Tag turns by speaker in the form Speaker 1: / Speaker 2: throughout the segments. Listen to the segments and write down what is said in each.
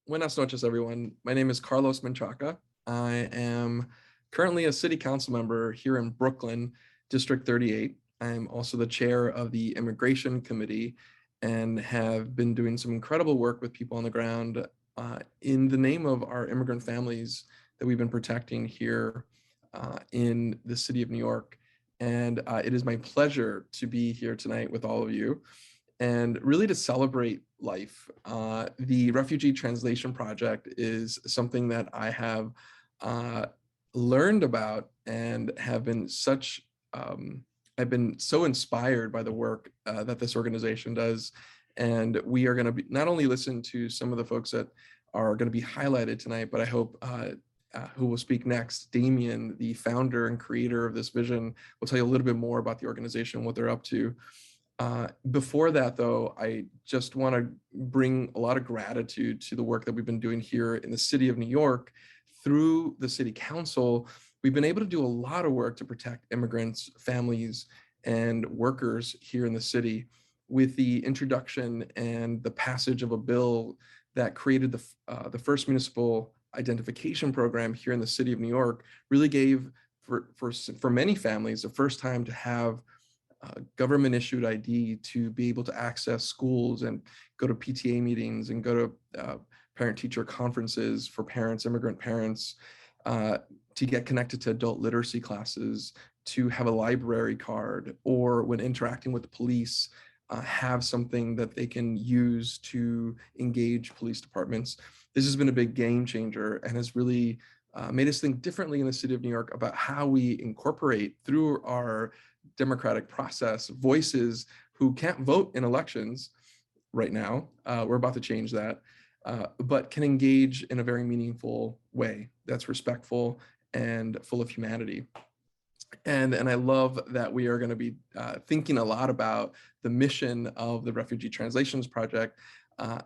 Speaker 1: Buenas noches, everyone. My name is Carlos Menchaca. I am currently a city council member here in Brooklyn, District 38. I'm also the chair of the Immigration Committee and have been doing some incredible work with people on the ground in the name of our immigrant families that we've been protecting here in the city of New York. And it is my pleasure to be here tonight with all of you and really to celebrate life. The Refugee Translation Project is something that I have learned about and have been I've been so inspired by the work that this organization does. And we are going to be not only listen to some of the folks that are going to be highlighted tonight, but I hope who will speak next, Damian, the founder and creator of this vision, will tell you a little bit more about the organization, what they're up to. Before that, though, I just want to bring a lot of gratitude to the work that we've been doing here in the city of New York. Through the city council, we've been able to do a lot of work to protect immigrants, families, and workers here in the city with the introduction and the passage of a bill that created the first municipal identification program here in the city of New York. Really gave for many families the first time to have government issued ID to be able to access schools and go to PTA meetings and go to parent teacher conferences for parents, immigrant parents, to get connected to adult literacy classes, to have a library card, or when interacting with the police, have something that they can use to engage police departments. This has been a big game changer and has really made us think differently in the city of New York about how we incorporate through our democratic process voices who can't vote in elections right now. We're about to change that, but can engage in a very meaningful way that's respectful and full of humanity. And I love that we are going to be thinking a lot about the mission of the Refugee Translations Project.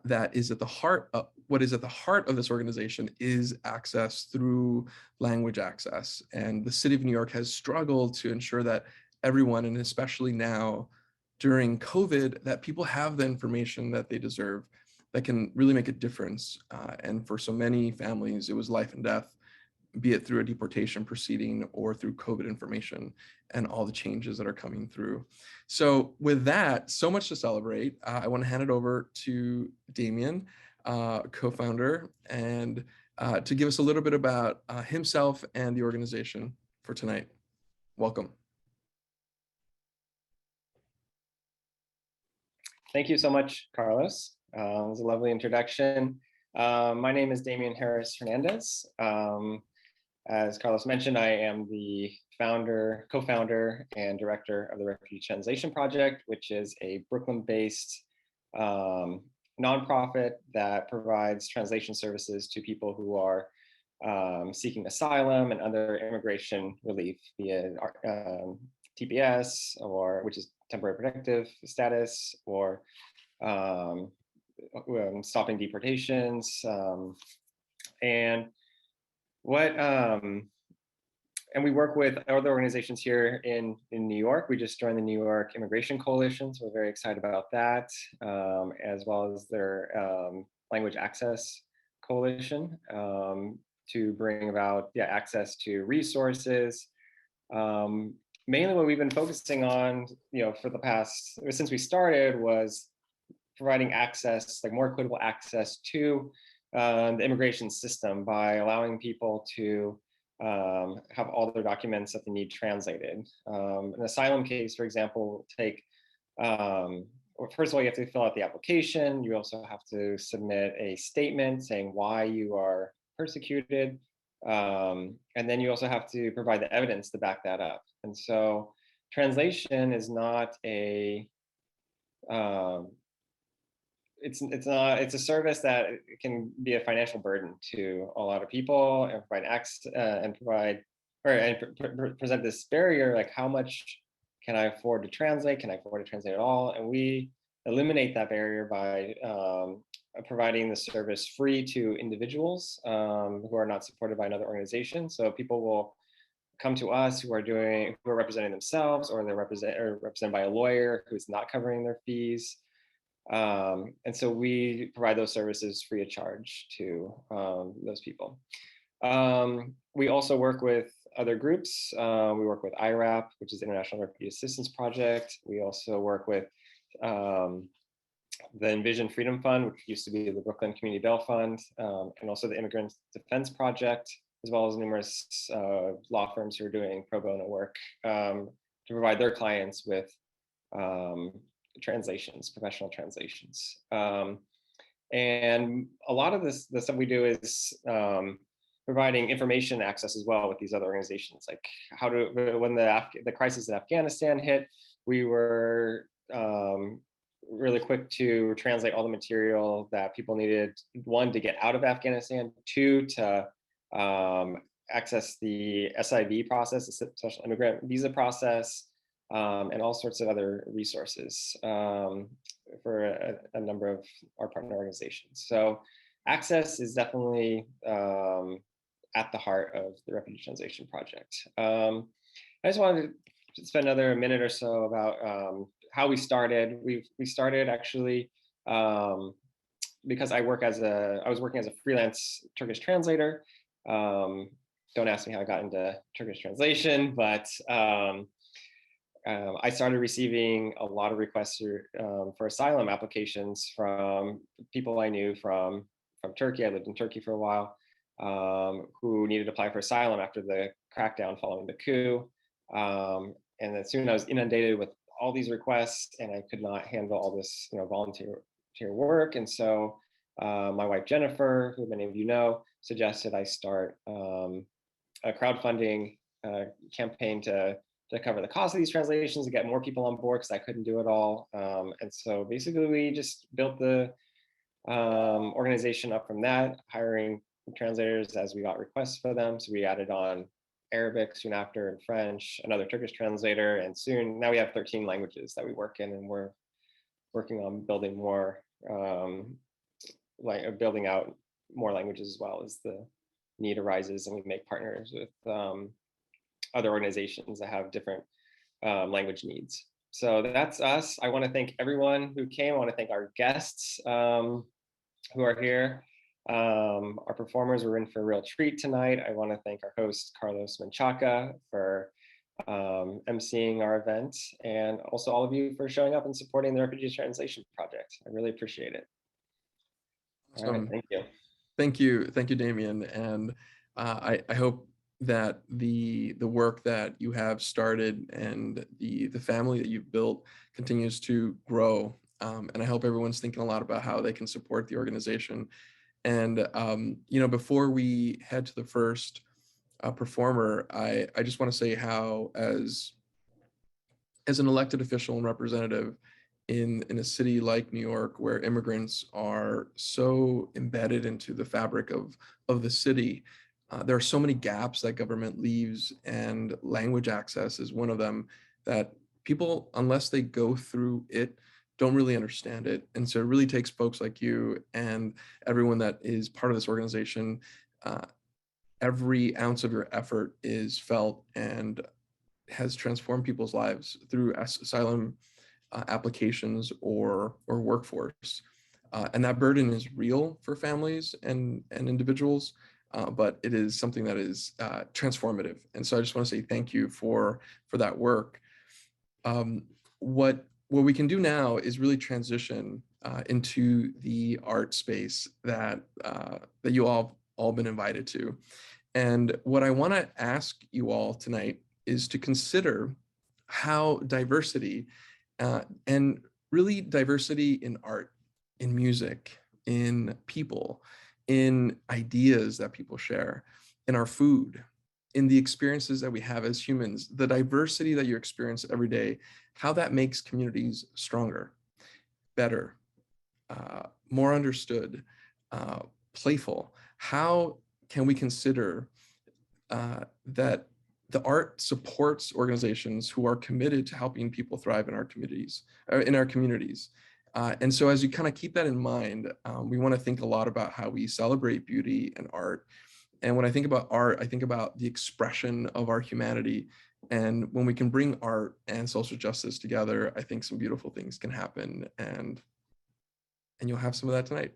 Speaker 1: That is at the heart of what is at the heart of this organization is access through language access. And the city of New York has struggled to ensure that everyone, and especially now during COVID, that people have the information that they deserve that can really make a difference. And for so many families, it was life and death, be it through a deportation proceeding or through COVID information and all the changes that are coming through. So with that, so much to celebrate. I want to hand it over to Damian, co-founder, and to give us a little bit about himself and the organization for tonight. Welcome.
Speaker 2: Thank you so much, Carlos. It was a lovely introduction. My name is Damian Harris-Hernandez. As Carlos mentioned, I am the co-founder, and director of the Refugee Translation Project, which is a Brooklyn-based nonprofit that provides translation services to people who are seeking asylum and other immigration relief via TPS, or which is temporary protective status, or stopping deportations, and we work with other organizations here in New York. We just joined the New York Immigration Coalition, so we're very excited about that, as well as their Language Access Coalition, to bring about access to resources. Mainly what we've been focusing on, for the past, since we started, was providing access, like more equitable access to the immigration system by allowing people to have all their documents that they need translated. An asylum case, for example, will take, first of all, you have to fill out the application. You also have to submit a statement saying why you are persecuted. And then you also have to provide the evidence to back that up. And so translation is not a, it's a service that can be a financial burden to a lot of people, and provide access present this barrier, like how much can I afford to translate? Can I afford to translate at all? And we eliminate that barrier by providing the service free to individuals who are not supported by another organization. So people will come to us who are representing themselves, or they're represented by a lawyer who's not covering their fees. And so we provide those services free of charge to those people. We also work with other groups. We work with IRAP, which is International Refugee Assistance Project. We also work with um, the Envision Freedom Fund, which used to be the Brooklyn Community Bail Fund, and also the Immigrant Defense Project, as well as numerous law firms who are doing pro bono work to provide their clients with um, translations, professional translations. And a lot of the stuff we do is providing information access as well with these other organizations. Like how to, when the crisis in Afghanistan hit, we were really quick to translate all the material that people needed, one, to get out of Afghanistan, two, to access the SIV process, the Special Immigrant Visa process, and all sorts of other resources for a number of our partner organizations. So access is definitely at the heart of the Refugee Translation Project. I just wanted to spend another minute or so about how we started. We started actually because I was working as a freelance Turkish translator. Don't ask me how I got into Turkish translation, but I started receiving a lot of requests for asylum applications from people I knew from Turkey. I lived in Turkey for a while, who needed to apply for asylum after the crackdown following the coup. And then soon I was inundated with all these requests, and I could not handle all this, volunteer work. And so my wife Jennifer, who many of you know, suggested I start a crowdfunding campaign to cover the cost of these translations, to get more people on board, because I couldn't do it all. And so basically we just built the organization up from that, hiring translators as we got requests for them. So we added on Arabic soon after, and French, another Turkish translator, and soon now we have 13 languages that we work in, and we're working on building more, building out more languages as well as the need arises, and we make partners with other organizations that have different language needs. So that's us. I want to thank everyone who came. I want to thank our guests who are here. Our performers were in for a real treat tonight. I want to thank our host, Carlos Menchaca, for emceeing our event, and also all of you for showing up and supporting the Refugee Translation Project. I really appreciate it. All right, thank you.
Speaker 1: Thank you, Damian. And I hope that the work that you have started and the family that you've built continues to grow. And I hope everyone's thinking a lot about how they can support the organization. And before we head to the first performer, I just want to say how, as an elected official and representative in a city like New York, where immigrants are so embedded into the fabric of the city, there are so many gaps that government leaves, and language access is one of them that people, unless they go through it, don't really understand it. And so it really takes folks like you and everyone that is part of this organization. Every ounce of your effort is felt and has transformed people's lives through asylum applications or workforce. And that burden is real for families and individuals, but it is something that is transformative. And so I just want to say thank you for that work. What we can do now is really transition into the art space that you all been invited to. And what I want to ask you all tonight is to consider how diversity and really diversity in art, in music, in people, in ideas that people share, in our food, in the experiences that we have as humans, the diversity that you experience every day, how that makes communities stronger, better, more understood, playful. How can we consider that the art supports organizations who are committed to helping people thrive in our communities, and so as you kind of keep that in mind, we want to think a lot about how we celebrate beauty and art. And when I think about art, I think about the expression of our humanity. And when we can bring art and social justice together, I think some beautiful things can happen. And and you'll have some of that tonight.